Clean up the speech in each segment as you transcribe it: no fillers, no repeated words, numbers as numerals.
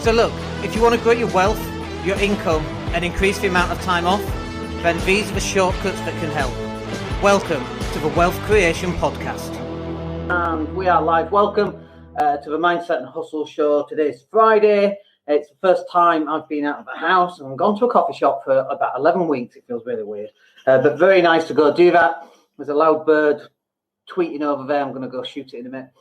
So look, if you want to grow your wealth, your income, and increase the amount of time off, then these are the shortcuts that can help. Welcome to the Wealth Creation Podcast. And we are live. Welcome to the Mindset and Hustle Show. Today's Friday. It's the first time I've been out of the house and I've gone to a coffee shop for about 11 weeks. It feels really weird, but very nice to go do that. There's a loud bird tweeting over there. I'm going to go shoot it in a minute,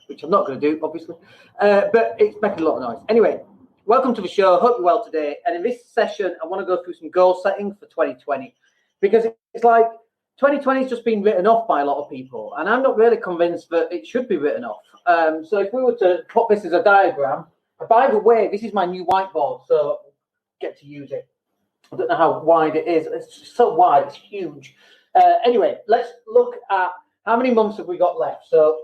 which I'm not going to do, obviously, but it's making a lot of noise. Anyway, welcome to the show. Hope you're well today. And in this session, I want to go through some goal setting for 2020, because it's like 2020 has just been written off by a lot of people, and I'm not really convinced that it should be written off. So if we were to put this as a diagram, by the way, this is my new whiteboard, so get to use it. I don't know how wide it is. It's just so wide, it's huge. Anyway, let's look at how many months have we got left. So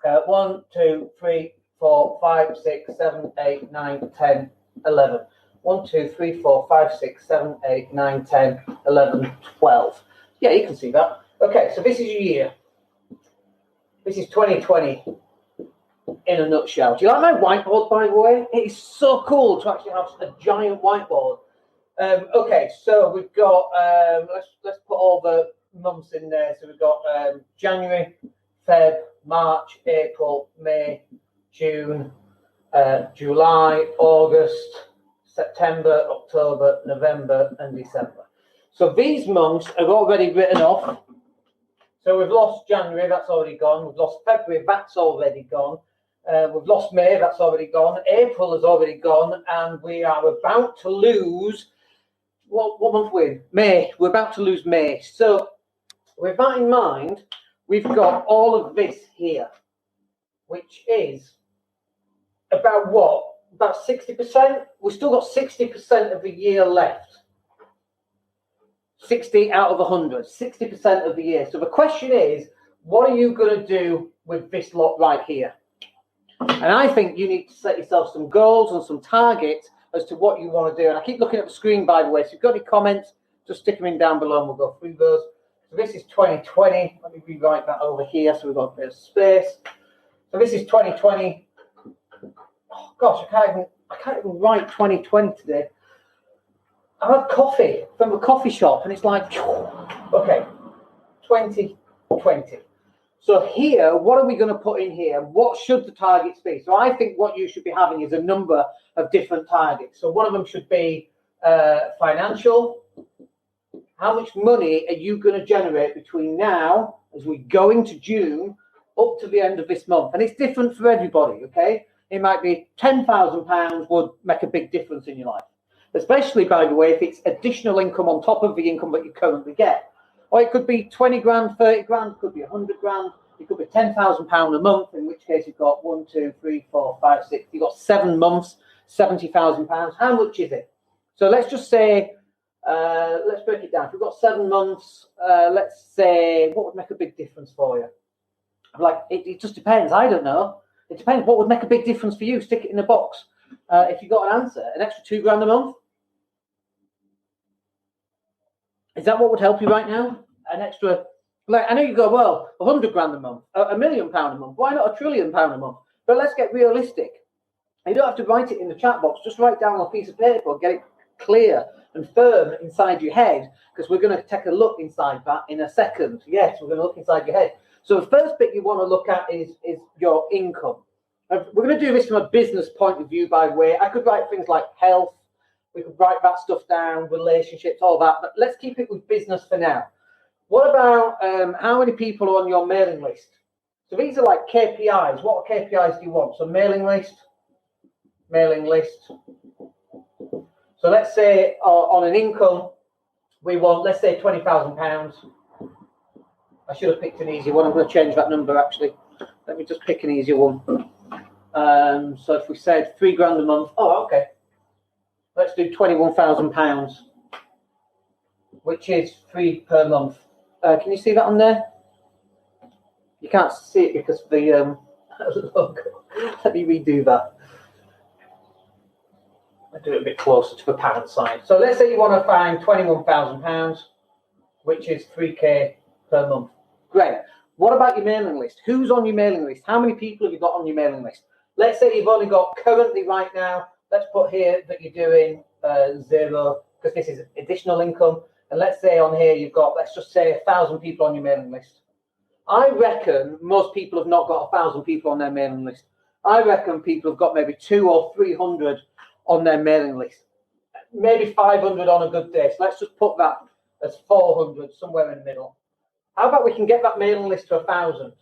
1, 2, 3, 4, 5, 6, 7, 8, 9, 10, 11. 1, 2, 3, 4, 5, 6, 7, 8, 9, 10, 11, 12. Yeah, you can see that. Okay, so this is your year. This is 2020 in a nutshell. Do you like my whiteboard, by the way? It is so cool to actually have a giant whiteboard. Okay, so we've got, let's put all the months in there. So we've got January, Feb, March, April, May, June, July, August, September, October, November, and December. So these months are already written off. So we've lost January, that's already gone. We've lost February, that's already gone. We've lost May, that's already gone. April has already gone, and we are about to lose, what month we're in? May. We're about to lose May. So with that in mind, we've got all of this here, which is about what? About 60%? We've still got 60% of the year left. 60 out of 100, 60% of the year. So the question is, what are you going to do with this lot right here? And I think you need to set yourself some goals and some targets as to what you want to do. And I keep looking at the screen, by the way. So if you've got any comments, just stick them in down below and we'll go through those. So this is 2020. Let me rewrite that over here so we've got a bit of space. So this is 2020. Oh gosh, I can't even write 2020 today. I had coffee from a coffee shop and it's like, okay, 2020. So here, what are we going to put in here? What should the targets be? So I think what you should be having is a number of different targets. So one of them should be financial. How much money are you going to generate between now, as we go into June, up to the end of this month? And it's different for everybody, okay? It might be £10,000 would make a big difference in your life. Especially, by the way, if it's additional income on top of the income that you currently get. Or it could be 20 grand, 30 grand, it could be 100 grand, it could be £10,000 a month, in which case you've got 1, 2, 3, 4, 5, 6, you've got 7 months, £70,000. How much is it? So let's just say, let's break it down. If we've got 7 months, let's say, what would make a big difference for you? Like, it just depends. I don't know. It depends. What would make a big difference for you? Stick it in a box. If you got an answer, an extra 2 grand a month? Is that what would help you right now? An extra, like, I know you go, well, 100 grand a month, £1 million a month. Why not £1 trillion a month? But let's get realistic. You don't have to write it in the chat box. Just write down on a piece of paper, get it clear and firm inside your head, because we're going to take a look inside that in a second. Yes, we're going to look inside your head. So the first bit you want to look at is your income. We're going to do this from a business point of view, by the way. I could write things like health. We could write that stuff down, relationships, all that. But let's keep it with business for now. What about how many people are on your mailing list? So these are like KPIs. What KPIs do you want? So mailing list. So let's say on an income, we want, let's say £20,000. I should have picked an easier one. I'm going to change that number, actually. Let me just pick an easier one. So if we said 3 grand a month, oh, okay. Let's do £21,000, which is 3 per month. Can you see that on there? You can't see it because of the logo. Let me redo that. I'll do it a bit closer to the parent side. So let's say you want to find £21,000, which is 3k per month. Great. What about your mailing list? Who's on your mailing list? How many people have you got on your mailing list? Let's say you've only got currently right now, let's put here that you're doing 0, because this is additional income. And let's say on here you've got, let's just say 1,000 people on your mailing list. I reckon most people have not got 1,000 people on their mailing list. I reckon people have got maybe 200 or 300 on their mailing list. Maybe 500 on a good day. So let's just put that as 400, somewhere in the middle. How about we can get that mailing list to 1,000?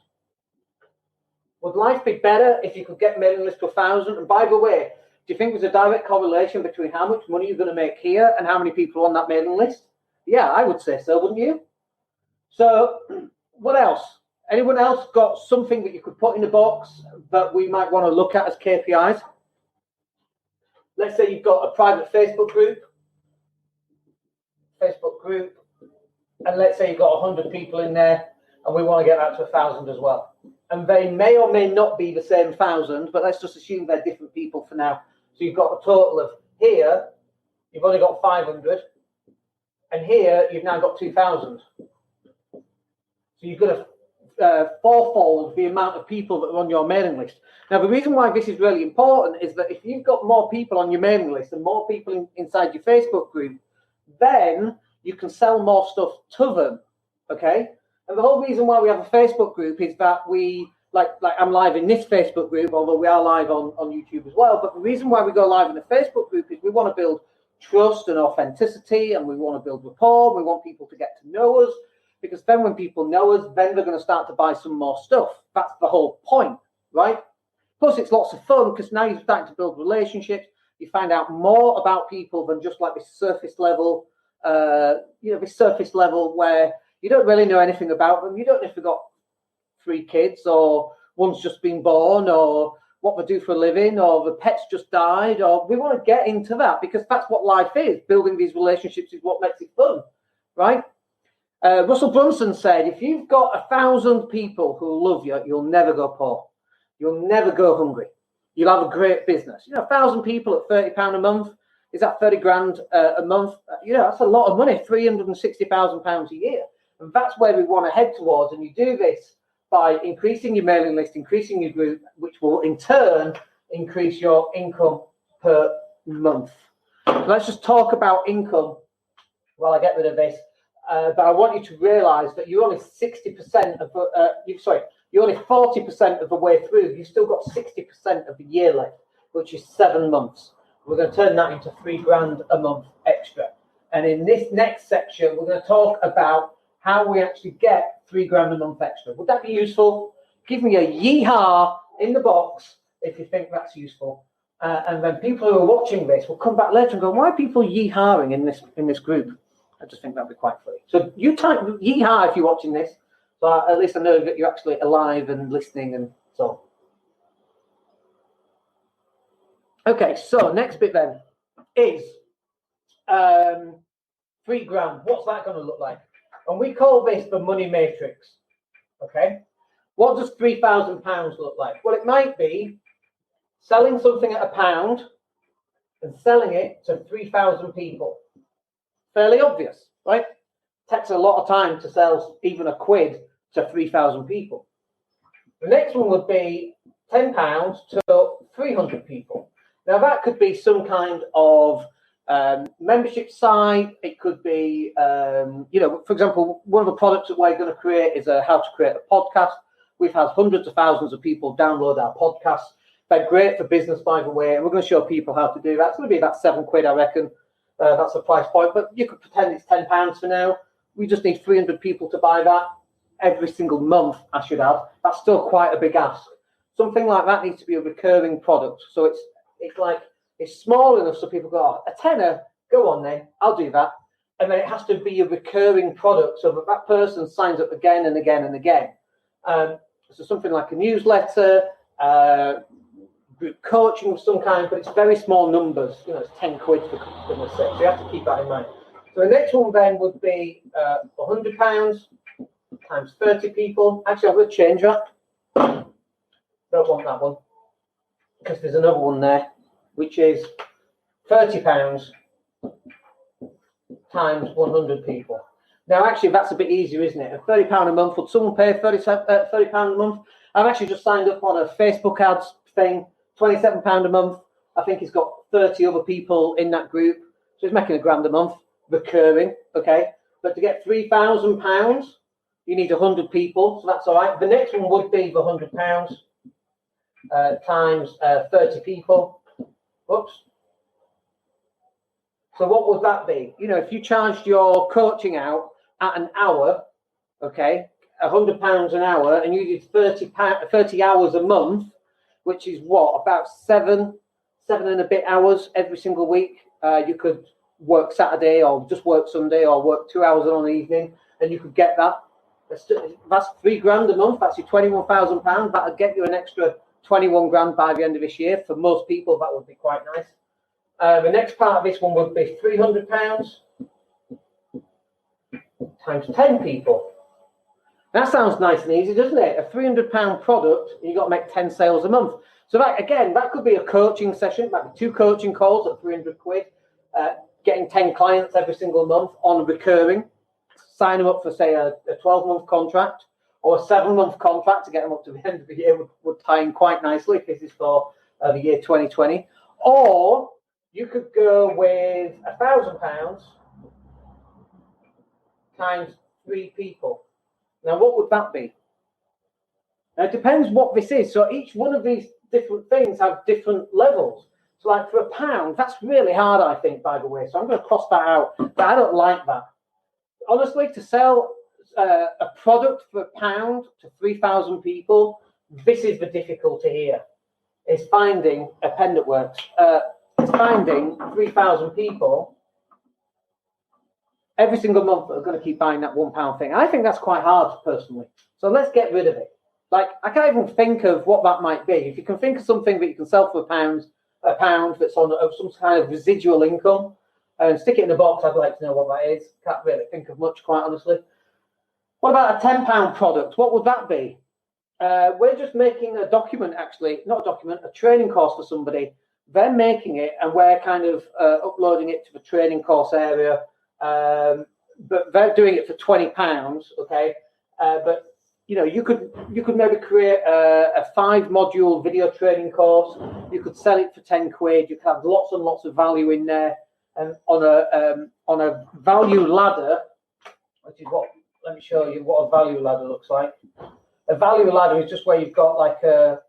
Would life be better if you could get mailing list to 1,000? And by the way, do you think there's a direct correlation between how much money you're going to make here and how many people on that mailing list? Yeah, I would say so, wouldn't you? So what else? Anyone else got something that you could put in the box that we might want to look at as KPIs? Let's say you've got a private Facebook group, and let's say you've got 100 people in there, and we want to get that to 1,000 as well. And they may or may not be the same 1,000, but let's just assume they're different people for now. So you've got a total of here, you've only got 500, and here you've now got 2,000. So you've got a fourfold the amount of people that are on your mailing list. Now, the reason why this is really important is that if you've got more people on your mailing list and more people inside your Facebook group, then you can sell more stuff to them, okay? And the whole reason why we have a Facebook group is that we, like I'm live in this Facebook group, although we are live on YouTube as well, but the reason why we go live in the Facebook group is we want to build trust and authenticity, and we want to build rapport, we want people to get to know us, because then when people know us, then they're going to start to buy some more stuff. That's the whole point, right? Plus, it's lots of fun because now you're starting to build relationships. You find out more about people than just like this surface level, this surface level where you don't really know anything about them. You don't know if they've got 3 kids or one's just been born or what they do for a living or the pet's just died. Or we want to get into that because that's what life is. Building these relationships is what makes it fun, right? Russell Brunson said, if you've got 1,000 people who love you, you'll never go poor. You'll never go hungry. You'll have a great business. 1,000 people at £30 a month. Is that 30 grand a month? That's a lot of money, £360,000 a year. And that's where we want to head towards. And you do this by increasing your mailing list, increasing your group, which will in turn increase your income per month. So let's just talk about income while I get rid of this. But I want you to realise that you're only 60% of you're only 40% of the way through. You've still got 60% of the year left, which is 7 months. We're going to turn that into 3 grand a month extra. And in this next section, we're going to talk about how we actually get 3 grand a month extra. Would that be useful? Give me a yeehaw in the box if you think that's useful. And then people who are watching this will come back later and go, why are people yeehawing in this group? I just think that'd be quite funny. So you type yeehaw if you're watching this. So at least I know that you're actually alive and listening and so. Okay, so next bit then is 3 grand. What's that going to look like? And we call this the money matrix. Okay. What does £3,000 look like? Well, it might be selling something at £1 and selling it to 3,000 people. Fairly obvious, right? Takes a lot of time to sell even a quid to 3,000 people. The next one would be £10 to 300 people. Now that could be some kind of membership site. It could be, for example, one of the products that we're going to create is how to create a podcast. We've had hundreds of thousands of people download our podcasts. They're great for business, by the way, and we're going to show people how to do that. It's going to be about £7, I reckon. That's the price point, but you could pretend it's £10 for now. We just need 300 people to buy that every single month, I should add. That's still quite a big ask. Something like that needs to be a recurring product. So it's small enough so people go, oh, a tenner, go on then, I'll do that. And then it has to be a recurring product so that person signs up again and again and again. So something like a newsletter, group coaching of some kind, but it's very small numbers. It's 10 quid for goodness sake. So you have to keep that in mind. So the next one then would be £100 times 30 people. Actually, I'm going to change that. Don't want that one because there's another one there, which is £30 times 100 people. Now, actually, that's a bit easier, isn't it? £30 a month. Would someone pay £30 a month? I've actually just signed up on a Facebook ads thing £27 a month. I think he's got 30 other people in that group. So he's making £1,000 a month, recurring, okay? But to get £3,000, you need 100 people, so that's all right. The next one would be the £100 times 30 people. Whoops. So what would that be? You know, if you charged your coaching out at an hour, okay, £100 an hour, and you did 30 hours a month, which is what, about seven and a bit hours every single week. You could work Saturday or just work Sunday or work 2 hours on an evening, and you could get that. That's £3,000 a month. That's your £21,000. That would get you an extra 21 grand by the end of this year. For most people, that would be quite nice. The next part of this one would be £300 times 10 people. That sounds nice and easy, doesn't it? A £300 product, and you've got to make 10 sales a month. So that, again, that could be a coaching session. It might be 2 coaching calls at £300, getting 10 clients every single month on recurring. Sign them up for, say, a 12-month contract or a 7-month contract to get them up to the end of the year would tie in quite nicely if this is for the year 2020. Or you could go with £1,000 times 3 people. Now, what would that be? Now, it depends what this is. So each one of these different things have different levels. So like for £1, that's really hard, I think, by the way. So I'm going to cross that out. But I don't like that. Honestly, to sell a product for £1 to 3,000 people, this is the difficulty here. Is finding a pen that works. It's finding 3,000 people every single month that are going to keep buying that £1 thing. I think that's quite hard, personally. So let's get rid of it. Like, I can't even think of what that might be. If you can think of something that you can sell for £1 that's on some kind of residual income, and stick it in a box, I'd like to know what that is. Can't really think of much, quite honestly. What about a £10 product? What would that be? We're just making a document, actually, not a document, a training course for somebody. They're making it, and we're kind of uploading it to the training course area. But they're doing it for £20, okay? But you know, you could maybe create a 5-module video training course. You could sell it for £10. You could have lots and lots of value in there, and on a value ladder, which is what. Let me show you what a value ladder looks like. A value ladder is just where you've got like a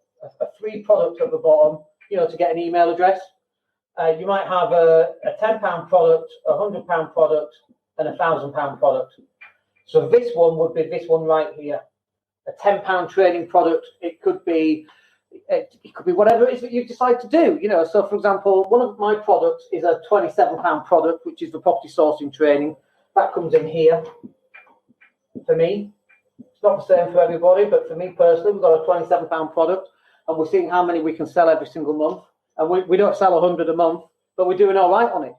3 product at the bottom, you know, to get an email address. You might have a £10 product, a £100 product, and a £1,000 product. So this one would be this one right here. A £10 training product. It could be whatever it is that you decide to do. You know, so for example, one of my products is a £27 product, which is the property sourcing training. That comes in here. For me, it's not the same for everybody, but for me personally, we've got a £27 product, and we're seeing how many we can sell every single month. And we don't sell 100 a month, but we're doing all right on it.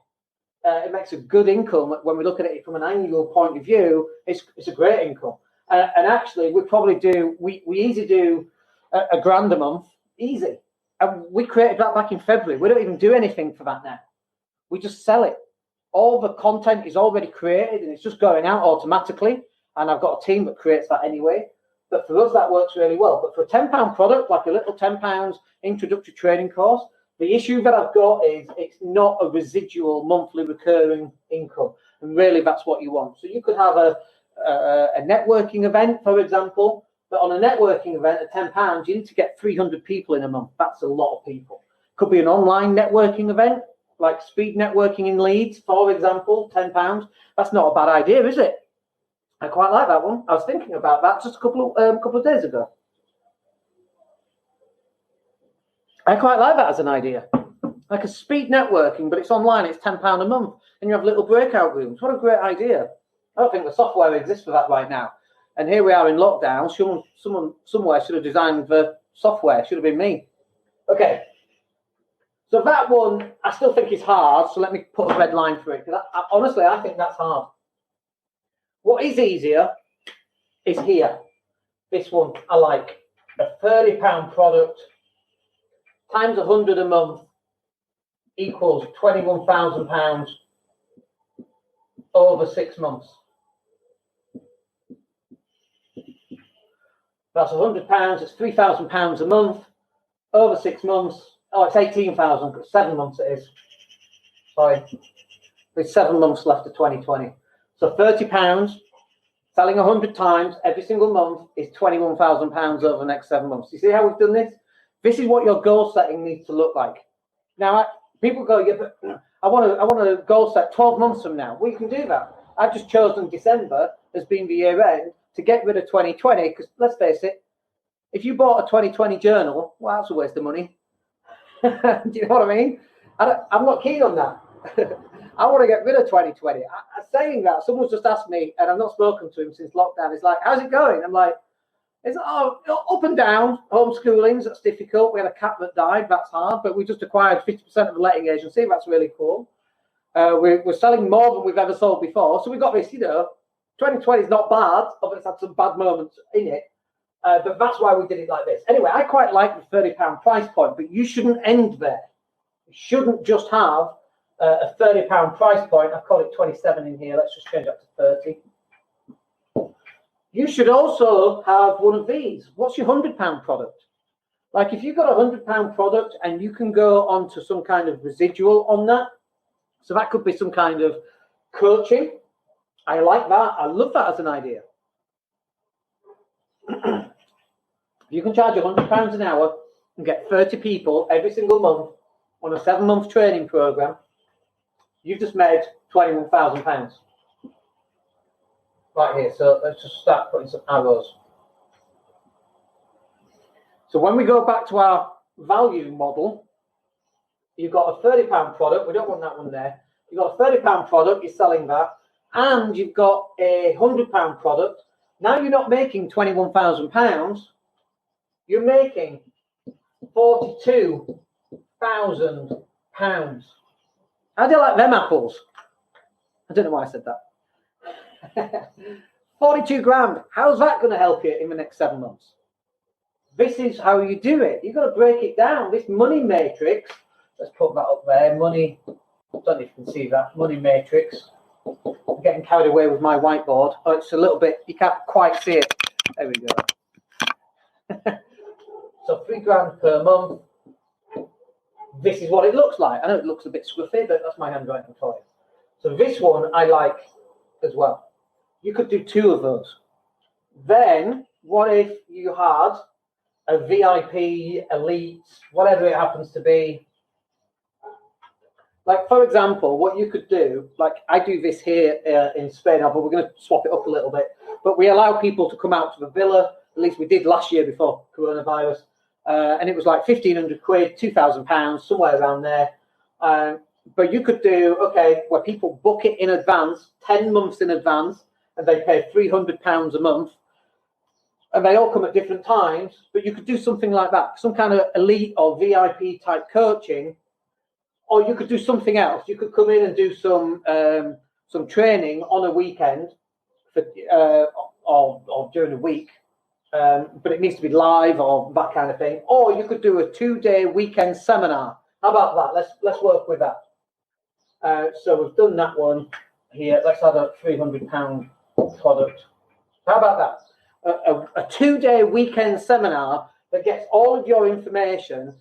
It makes a good income when we look at it from an annual point of view. It's a great income, and actually we probably do we easily do a grand a month, easy. And we created that back in February. We don't even do anything for that now. We just sell it. All the content is already created, and it's just going out automatically. And I've got a team that creates that anyway. But for us, that works really well. But for a £10 product, like a little £10 introductory training course, the issue that I've got is it's not a residual monthly recurring income. And really, that's what you want. So you could have a networking event, for example. But on a networking event at £10, you need to get 300 people in a month. That's a lot of people. Could be an online networking event, like speed networking in Leeds, for example, £10. That's not a bad idea, is it? I quite like that one. I was thinking about that just a couple of days ago. I quite like that as an idea. Like a speed networking, but it's online, it's £10 a month, and you have little breakout rooms. What a great idea. I don't think the software exists for that right now. And here we are in lockdown. Someone somewhere should have designed the software. It should have been me. Okay. So that one, I still think is hard, so let me put a red line through it. Because honestly, I think that's hard. What is easier is here. This one I like. A £30 product times 100 a month equals £21,000 over 6 months. That's £100. It's £3,000 a month over 6 months. Oh, it's 18,000. 7 months it is. Sorry. There's 7 months left of 2020. So £30, selling 100 times every single month is £21,000 over the next 7 months. You see how we've done this? This is what your goal setting needs to look like. Now, people go, yeah, but I want a goal set 12 months from now. Well, you can do that. I've just chosen December as being the year end to get rid of 2020 because, let's face it, if you bought a 2020 journal, well, that's a waste of money. Do you know what I mean? I'm not keen on that. I want to get rid of 2020. Saying that, someone's just asked me, and I've not spoken to him since lockdown. It's like, how's it going? I'm like, it's up and down. Homeschooling's that's difficult. We had a cat that died. That's hard. But we just acquired 50% of the letting agency. That's really cool. We're selling more than we've ever sold before. So we've got this, 2020 is not bad. But it's had some bad moments in it. But that's why we did it like this. Anyway, I quite like the £30 price point, but you shouldn't end there. You shouldn't just have a £30 price point. I've called it 27 in here. Let's just change that to 30. You should also have one of these. What's your £100 product? Like if you've got a £100 product and you can go onto some kind of residual on that. So that could be some kind of coaching. I like that. I love that as an idea. You can charge £100 an hour and get 30 people every single month on a 7-month training program. You've just made £21,000 right here. So let's just start putting some arrows. So when we go back to our value model, you've got a £30 product. We don't want that one there. You've got a £30 product. You're selling that, and you've got a £100 product. Now you're not making £21,000. You're making £42,000. How do you like them apples? I don't know why I said that. 42 grand. How's that going to help you in the next 7 months? This is how you do it. You've got to break it down. This money matrix. Let's put that up there. Money. I don't know if you can see that. Money matrix. I'm getting carried away with my whiteboard. Oh, it's a little bit. You can't quite see it. There we go. So £3 per month. This is what it looks like. I know it looks a bit scruffy, but that's my handwriting for you. So this one I like as well. You could do 2 of those. Then what if you had a VIP, elite, whatever it happens to be? Like, for example, what you could do, like I do this here in Spain, but we're going to swap it up a little bit. But we allow people to come out to the villa. At least we did last year before coronavirus. And it was like 1,500 quid, £2,000, somewhere around there. But you could do, where people book it in advance, 10 months in advance, and they pay £300 a month. And they all come at different times. But you could do something like that, some kind of elite or VIP type coaching. Or you could do something else. You could come in and do some training on a weekend or during the week. But it needs to be live or that kind of thing. Or you could do a 2-day weekend seminar. How about that? Let's work with that. So we've done that one here. Let's add a £300 product. How about that? A 2-day weekend seminar that gets all of your information,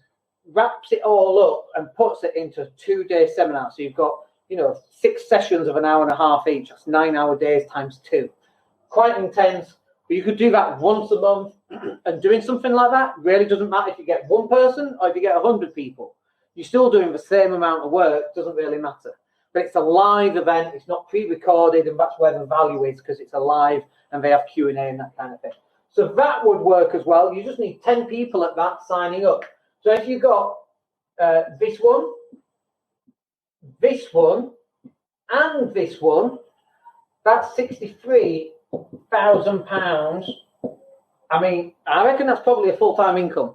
wraps it all up, and puts it into a 2-day seminar. So you've got 6 sessions of an hour and a half each. That's 9-hour days times 2. Quite intense. But you could do that once a month, and doing something like that really doesn't matter if you get 1 person or if you get 100 people. You're still doing the same amount of work. Doesn't really matter. But it's a live event. It's not pre-recorded, and that's where the value is, because it's a live and they have Q&A and that kind of thing. So that would work as well. You just need 10 people at that signing up. So if you got this one, and this one, that's £63,000. I mean, I reckon that's probably a full-time income.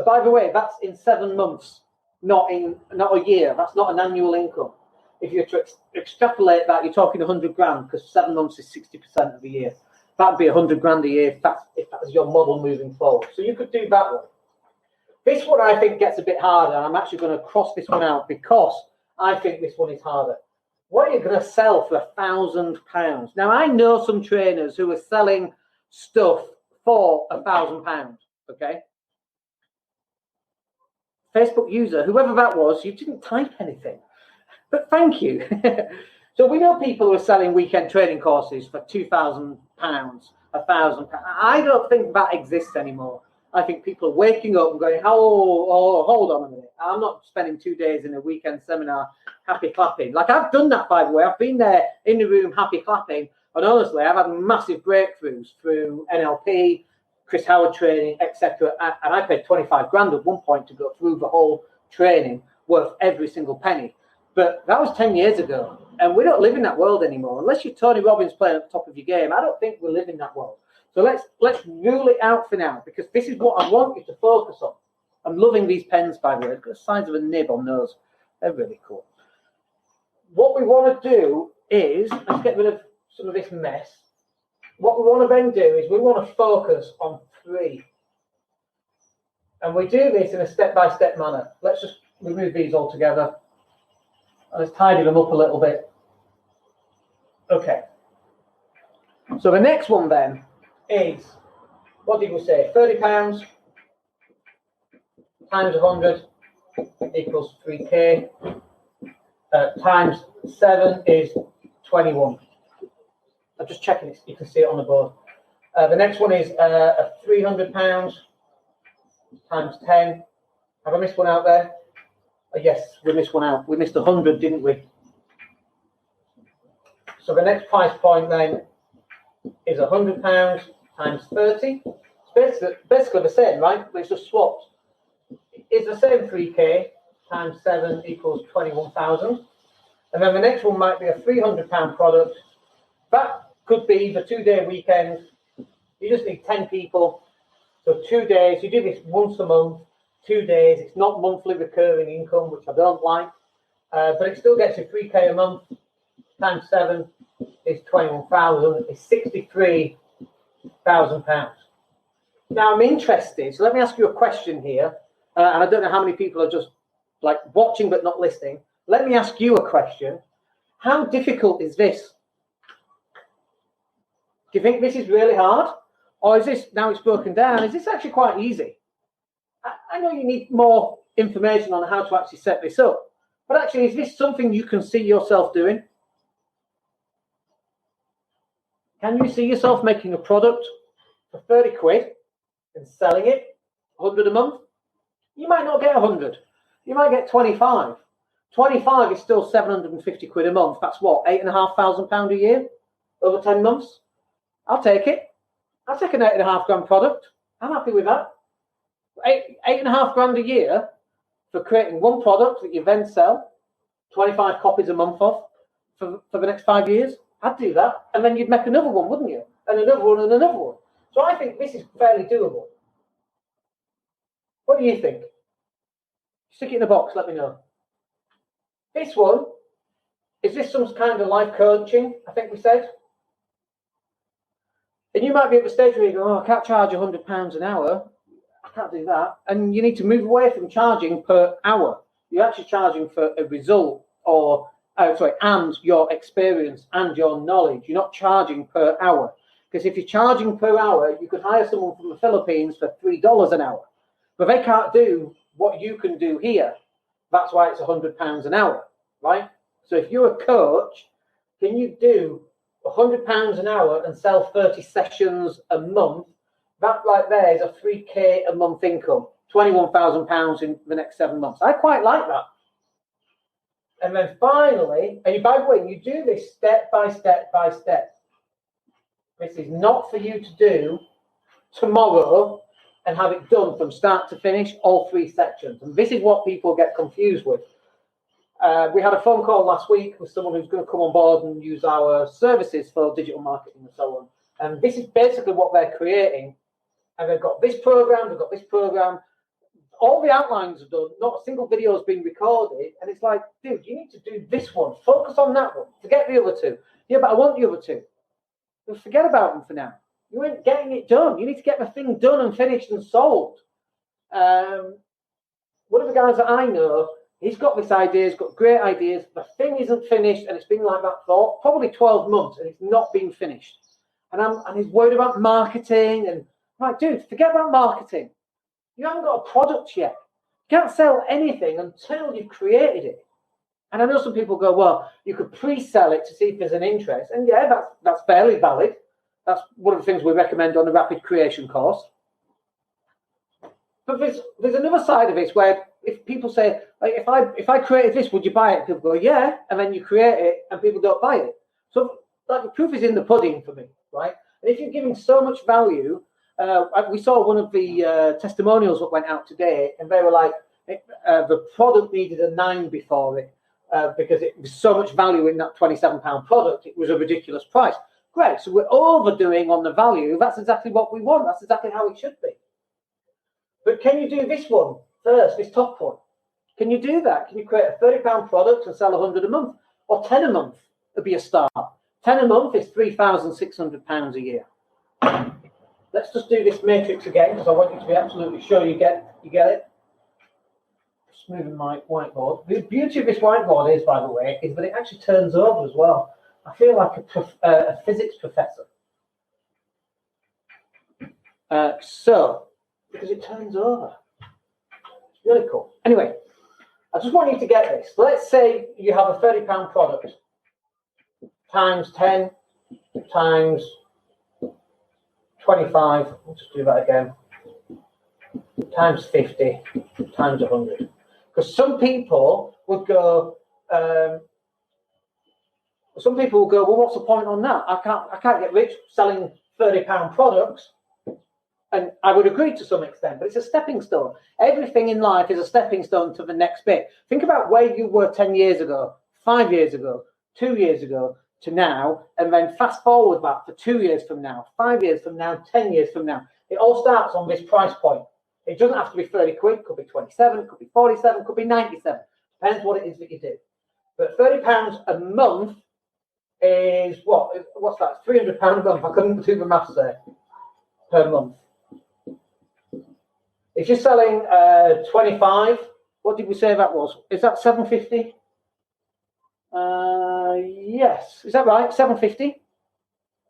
By the way, that's in 7 months, not a year. That's not an annual income. If you extrapolate that, you're talking 100 grand, because 7 months is 60% of the year. That'd be 100 grand a year if that's your model moving forward. So you could do that one. This one I think gets a bit harder. I'm actually going to cross this one out because I think this one is harder. What are you going to sell for £1,000? Now, I know some trainers who are selling stuff for £1,000, okay? Facebook user, whoever that was, you didn't type anything. But thank you. So we know people who are selling weekend trading courses for £2,000, £1,000. I don't think that exists anymore. I think people are waking up and going, oh, hold on a minute. I'm not spending 2 days in a weekend seminar happy clapping. Like, I've done that, by the way. I've been there in the room happy clapping. And honestly, I've had massive breakthroughs through NLP, Chris Howard training, etc. And I paid 25 grand at one point to go through the whole training, worth every single penny. But that was 10 years ago. And we don't live in that world anymore. Unless you're Tony Robbins playing at the top of your game, I don't think we live in that world. So let's rule it out for now, because this is what I want you to focus on. I'm loving these pens, by the way. They've got the size of a nib on those. They're really cool. What we want to do is, let's get rid of some of this mess. What we want to then do is we want to focus on 3. And we do this in a step-by-step manner. Let's just remove these all together. Let's tidy them up a little bit. Okay. So the next one then is, what did we say? £30 times 100 equals 3k. Times 7 is 21. I'm just checking it. You can see it on the board. The next one is £300 times 10. Have I missed one out there? Yes, we missed one out. We missed 100, didn't we? So the next price point then is £100 times 30. It's basically the same, right? It's just swapped. It's the same 3k times 7 equals 21,000. And then the next one might be a £300 product. That could be the 2-day weekend. You just need 10 people. So 2 days. You do this once a month. 2 days. It's not monthly recurring income, which I don't like, but it still gets you 3k a month. Times 7 is 21,000. It's £63,000. Now I'm interested. So let me ask you a question here, and I don't know how many people are just like watching but not listening. Let me ask you a question. How difficult is this? Do you think this is really hard, or is this, now it's broken down, is this actually quite easy? I know you need more information on how to actually set this up, but actually, is this something you can see yourself doing? Can you see yourself making a product for 30 quid and selling it 100 a month? You might not get 100. You might get 25. 25 is still 750 quid a month. That's what, £8,500 a year over 10 months? I'll take it. I'll take an 8.5 grand product. I'm happy with that. 8.5 grand a year for creating one product that you then sell 25 copies a month of for the next 5 years. I'd do that, and then you'd make another one, wouldn't you? And another one and another one. So I think this is fairly doable. What do you think? Stick it in a box, let me know. This one, is this some kind of life coaching, I think we said? And you might be at the stage where you go, oh, I can't charge £100 an hour. I can't do that. And you need to move away from charging per hour. You're actually charging for a result, or and your experience and your knowledge. You're not charging per hour. Because if you're charging per hour, you could hire someone from the Philippines for $3 an hour. But they can't do what you can do here. That's why it's £100 an hour, right? So if you're a coach, can you do £100 an hour and sell 30 sessions a month? That right there is a 3k a month income, £21,000 in the next 7 months. I quite like that. And then finally, and by the way, you do this step by step by step. This is not for you to do tomorrow and have it done from start to finish, all 3 sections. And this is what people get confused with. We had a phone call last week with someone who's going to come on board and use our services for digital marketing and so on. And this is basically what they're creating. And they've got this program, they've got this program. All the outlines are done, not a single video has been recorded. And it's like, dude, you need to do this one. Focus on that one. Forget the other 2. Yeah, but I want the other 2. Well, forget about them for now. You ain't getting it done. You need to get the thing done and finished and sold. One of the guys that I know, he's got this idea, he's got great ideas. The thing isn't finished, and it's been like that for probably 12 months, and it's not been finished. And he's worried about marketing. And I'm like, dude, forget about marketing. You haven't got a product yet. You can't sell anything until you've created it. And I know some people go, well, you could pre-sell it to see if there's an interest. And yeah, that's fairly valid. That's one of the things we recommend on the Rapid Creation course. But there's another side of it where if people say, like, if I created this, would you buy it? People go, yeah, and then you create it and people don't buy it. So like the proof is in the pudding for me, right? And if you're giving so much value, we saw one of the testimonials that went out today, and they were like, the product needed a 9 before it because it was so much value in that £27 product. It was a ridiculous price. Great, so we're overdoing on the value. That's exactly what we want. That's exactly how it should be. But can you do this one first, this top one? Can you do that? Can you create a £30 product and sell 100 a month? Or 10 a month would be a start. 10 a month is £3,600 a year. Let's just do this matrix again because I want you to be absolutely sure you get it. Just moving my whiteboard. The beauty of this whiteboard is, by the way, is that it actually turns over as well. I feel like a physics professor. Because it turns over. It's really cool. Anyway, I just want you to get this. Let's say you have a £30 product times 10 times 25. Let's just do that again. Times 50 times 100. Because some people would go, well, what's the point on that? I can't get rich selling £30 products. And I would agree to some extent, but it's a stepping stone. Everything in life is a stepping stone to the next bit. Think about where you were 10 years ago, 5 years ago, 2 years ago to now, and then fast forward that for 2 years from now, 5 years from now, 10 years from now. It all starts on this price point. It doesn't have to be 30 quid, it could be 27, it could be 47, it could be 97. Depends what it is that you do. But £30 a month is what? What's that? £300 a month. I couldn't do the maths there. Per month. If you're selling 25, what did we say that was? Is that 750? Yes. Is that right? 750?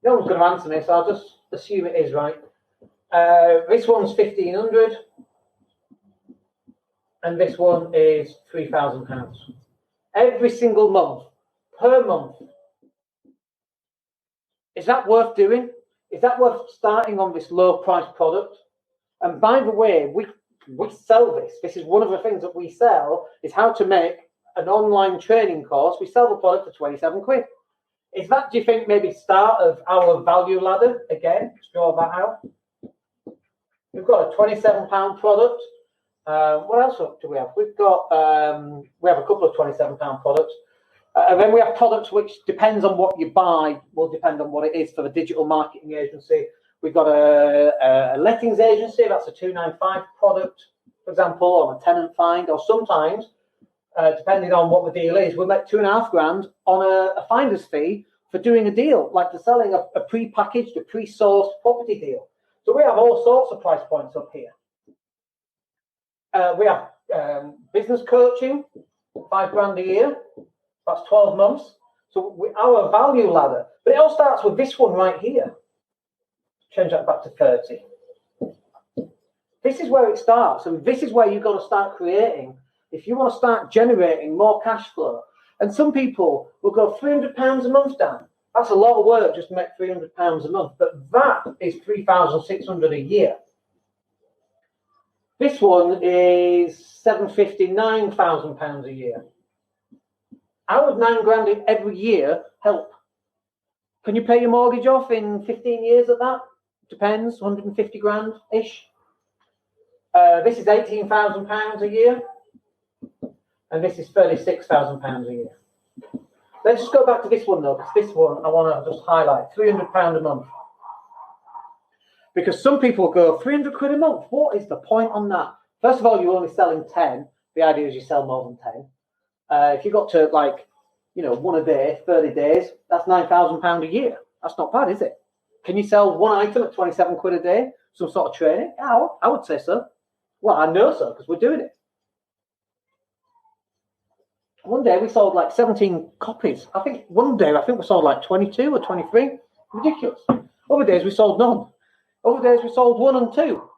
No one's going to answer me, so I'll just assume it is right. This one's 1,500. And this one is £3,000. Every single month, per month. Is that worth doing? Is that worth starting on this low price product? And by the way, we sell this. This is one of the things that we sell, is how to make an online training course. We sell the product for 27 quid. Is that, do you think, maybe start of our value ladder? Again, let's draw that out. We've got a £27 product. What else do we have? We've got, we have a couple of £27 products. And then we have products which depends on what you buy, will depend on what it is. For the digital marketing agency, we've got a lettings agency, that's a 295 product, for example, or a tenant find, or sometimes, depending on what the deal is, we'll make £2,500 on a finder's fee for doing a deal, like for selling a pre-packaged, a pre-sourced property deal. So we have all sorts of price points up here. We have business coaching, £5,000 a year. That's 12 months. So our value ladder, but it all starts with this one right here. Change that back to 30. This is where it starts, and this is where you've got to start creating. If you want to start generating more cash flow, and some people will go £300 a month down. That's a lot of work just to make £300 a month, but that is £3,600 a year. This one is £750, £9,000 a year. How would £9,000 every year help? Can you pay your mortgage off in 15 years at that? Depends, 150 grand ish. This is £18,000 a year, and this is £36,000 a year. Let's just go back to this one though, because this one I want to just highlight: £300 a month. Because some people go, 300 quid a month. What is the point on that? First of all, you're only selling 10. The idea is you sell more than 10. If you got to one a day, 30 days, that's £9,000 a year. That's not bad, is it? Can you sell one item at 27 quid a day? Some sort of training? Yeah, I would say so. Well, I know so because we're doing it. One day we sold like 17 copies. I think one day we sold like 22 or 23. Ridiculous. Other days we sold none. Other days we sold 1 and 2,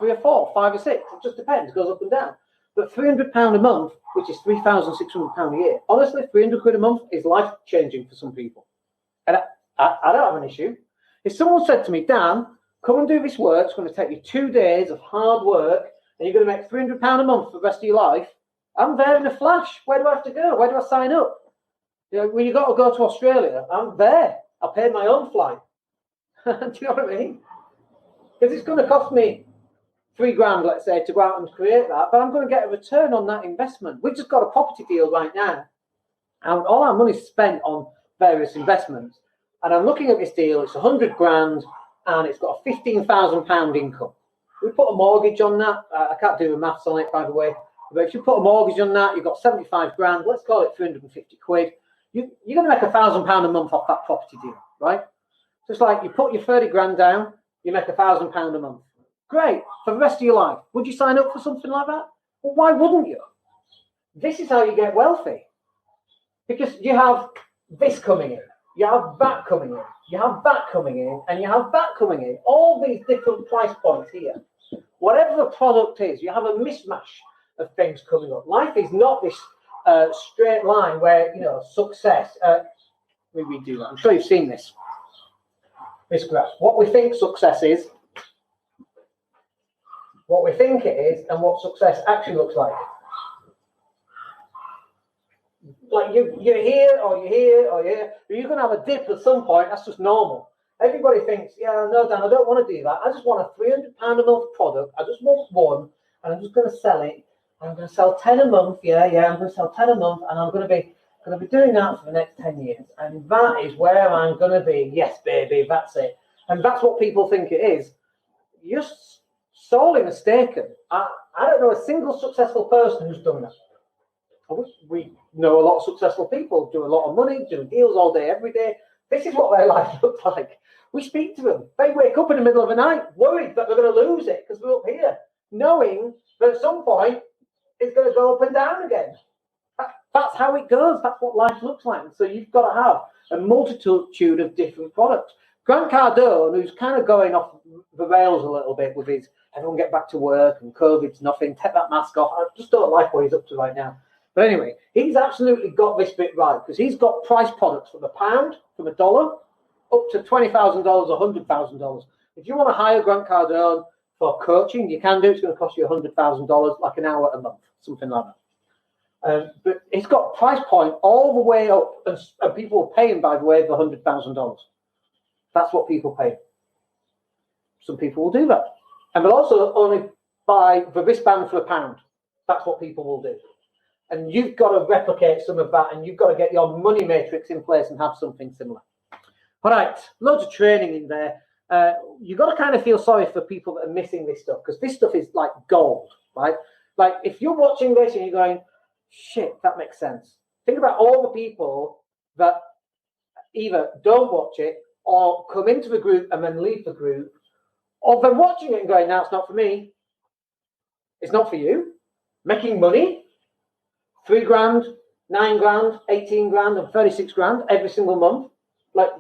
3 or 4, 5 or 6. It just depends. It goes up and down. But £300 a month, which is £3,600 a year, honestly, £300 a month is life-changing for some people. And I don't have an issue. If someone said to me, Dan, come and do this work, it's going to take you 2 days of hard work, and you're going to make £300 a month for the rest of your life, I'm there in a flash. Where do I have to go? Where do I sign up? When you got to go to Australia, I'm there. I paid my own flight. Do you know what I mean? Because it's going to cost me $3,000, let's say, to go out and create that, but I'm going to get a return on that investment. We've just got a property deal right now, and all our money's spent on various investments. And I'm looking at this deal. It's $100,000, and it's got a £15,000 income. We put a mortgage on that. I can't do the maths on it, by the way. But if you put a mortgage on that, you've got £75,000. Let's call it £350. You're going to make £1,000 a month off that property deal, right? So it's like you put your £30,000 down, you make £1,000 a month. Great, for the rest of your life. Would you sign up for something like that? Well, why wouldn't you? This is how you get wealthy. Because you have this coming in, you have that coming in, you have that coming in, and you have that coming in. All these different price points here. Whatever the product is, you have a mismatch of things coming up. Life is not this straight line where, success. Let me redo that. I'm sure you've seen this graph. What we think success is, what we think it is, and what success actually looks like. Like you're here, or you're here, or you're here. But you're going to have a dip at some point. That's just normal. Everybody thinks, yeah, no, Dan, I don't want to do that. I just want a £300 a month product. I just want one, and I'm just going to sell it. I'm going to sell 10 a month. Yeah, I'm going to sell 10 a month, and I'm going to be doing that for the next 10 years. And that is where I'm going to be. Yes, baby, that's it. And that's what people think it is. You're sorely mistaken. I don't know a single successful person who's done that. We know a lot of successful people, do a lot of money, do deals all day, every day. This is what their life looks like. We speak to them. They wake up in the middle of the night worried that they're going to lose it because we're up here, knowing that at some point it's going to go up and down again. That's how it goes. That's what life looks like. And so you've got to have a multitude of different products. Grant Cardone, who's kind of going off the rails a little bit with his everyone get back to work and COVID's nothing, take that mask off. I just don't like what he's up to right now. But anyway, he's absolutely got this bit right because he's got price products from £1, from $1, up to $20,000 or $100,000. If you want to hire Grant Cardone for coaching, you can do. It's going to cost you $100,000, like an hour a month, something like that. But it's got price point all the way up, and people are paying, by the way, the $100,000. That's what people pay. Some people will do that. And they'll also only buy the wristband for £1. That's what people will do. And you've got to replicate some of that, and you've got to get your money matrix in place and have something similar. All right, loads of training in there. You've got to kind of feel sorry for people that are missing this stuff, because this stuff is like gold, right? Like if you're watching this and you're going, shit, that makes sense. Think about all the people that either don't watch it or come into the group and then leave the group, or they're watching it and going, no, it's not for me. It's not for you. Making money, £3,000, £9,000, £18,000, and £36,000 every single month. Like,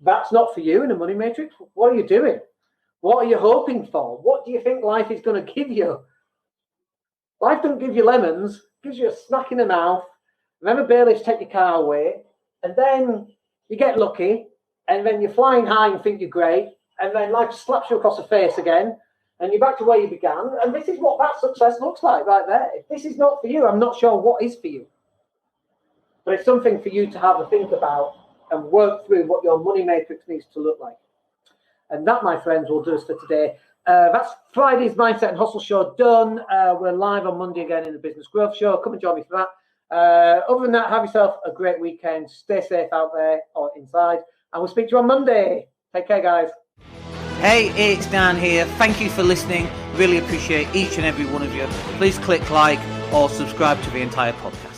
that's not for you in a money matrix. What are you doing? What are you hoping for? What do you think life is going to give you? Life doesn't give you lemons, it gives you a smack in the mouth, and then the bailiffs take your car away, and then you get lucky, and then you're flying high and think you're great, and then life slaps you across the face again, and you're back to where you began. And this is what that success looks like right there. If this is not for you, I'm not sure what is for you. But it's something for you to have a think about and work through what your money matrix needs to look like. And that, my friends, will do us for today. That's Friday's Mindset and Hustle Show done. We're live on Monday again in the Business Growth Show. Come and join me for that. Other than that, have yourself a great weekend. Stay safe out there or inside. And we'll speak to you on Monday. Take care, guys. Hey, it's Dan here. Thank you for listening. Really appreciate each and every one of you. Please click like or subscribe to the entire podcast.